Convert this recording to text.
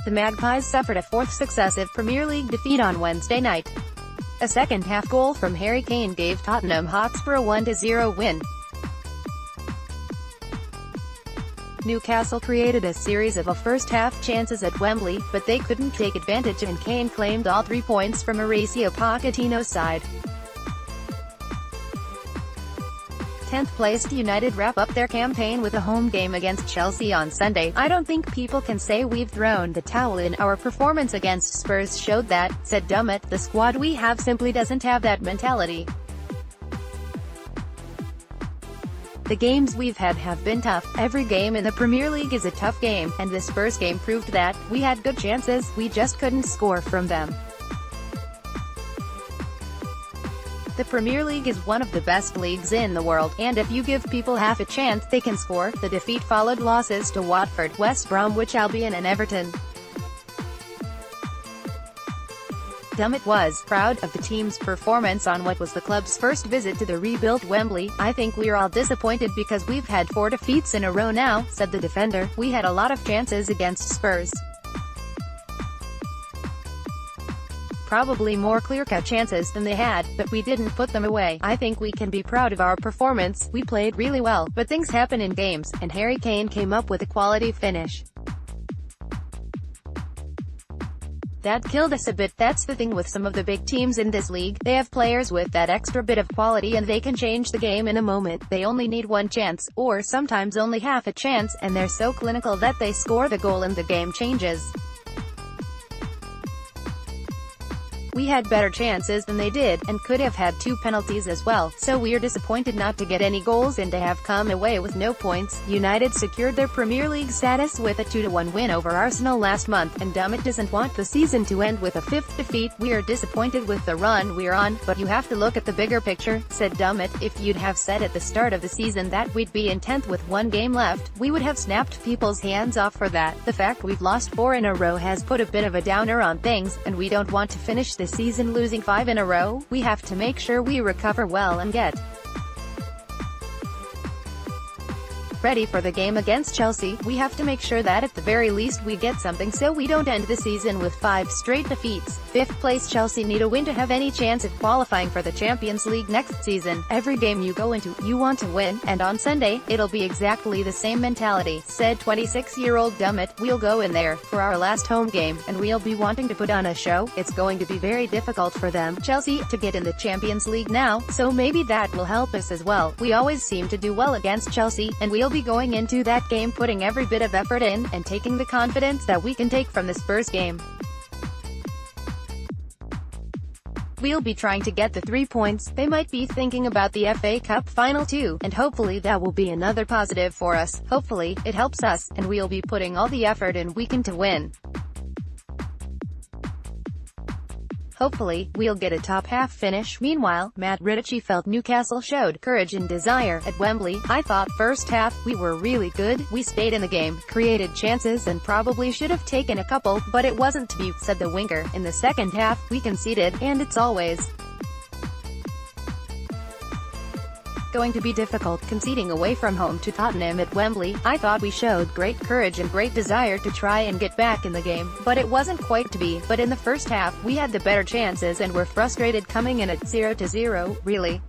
the Magpies suffered a fourth successive Premier League defeat on Wednesday night. A second-half goal from Harry Kane gave Tottenham Hotspur a 1-0 win. Newcastle created a series of first-half chances at Wembley, but they couldn't take advantage, and Kane claimed all 3 points from Mauricio Pochettino's side. 10th-placed United wrap up their campaign with a home game against Chelsea on Sunday. "I don't think people can say we've thrown the towel in. Our performance against Spurs showed that," said Dummett. "The squad we have simply doesn't have that mentality. The games we've had have been tough. Every game in the Premier League is a tough game, and the Spurs game proved that. We had good chances, we just couldn't score from them. The Premier League is one of the best leagues in the world, and if you give people half a chance, they can score." The defeat followed losses to Watford, West Bromwich Albion and Everton. Dummett was proud of the team's performance on what was the club's first visit to the rebuilt Wembley. "I think we're all disappointed because we've had 4 defeats in a row now," said the defender. "We had a lot of chances against Spurs. Probably more clear-cut chances than they had, but we didn't put them away. I think we can be proud of our performance. We played really well, but things happen in games, and Harry Kane came up with a quality finish. That killed us a bit. That's the thing with some of the big teams in this league. They have players with that extra bit of quality and they can change the game in a moment. They only need 1 chance, or sometimes only half a chance, and they're so clinical that they score the goal and the game changes. We had better chances than they did, and could have had 2 penalties as well, so we're disappointed not to get any goals and to have come away with no points." United secured their Premier League status with a 2-1 win over Arsenal last month, and Dummett doesn't want the season to end with a 5th defeat. "We're disappointed with the run we're on, but you have to look at the bigger picture," said Dummett. "If you'd have said at the start of the season that we'd be in 10th with 1 game left, we would have snapped people's hands off for that. The fact we've lost 4 in a row has put a bit of a downer on things, and we don't want to finish the season losing 5 in a row. We have to make sure we recover well and get ready for the game against Chelsea. We have to make sure that at the very least we get something so we don't end the season with 5 straight defeats." 5th place Chelsea need a win to have any chance of qualifying for the Champions League next season. "Every game you go into, you want to win, and on Sunday, it'll be exactly the same mentality," said 26-year-old Dummett. "We'll go in there for our last home game, and we'll be wanting to put on a show. It's going to be very difficult for them, Chelsea, to get in the Champions League now, so maybe that will help us as well. We always seem to do well against Chelsea, and we'll be going into that game putting every bit of effort in, and taking the confidence that we can take from the Spurs game. We'll be trying to get the 3 points. They might be thinking about the FA Cup final too, and hopefully that will be another positive for us. Hopefully, it helps us, and we'll be putting all the effort in we can to win. Hopefully, we'll get a top-half finish." Meanwhile, Matt Ritchie felt Newcastle showed courage and desire at Wembley. "I thought first half, we were really good. We stayed in the game, created chances and probably should have taken a couple, but it wasn't to be," said the winger. "In the second half, we conceded, and it's always going to be difficult conceding away from home to Tottenham at Wembley. I thought we showed great courage and great desire to try and get back in the game, but it wasn't quite to be. But in the first half, we had the better chances and were frustrated coming in at 0-0, really.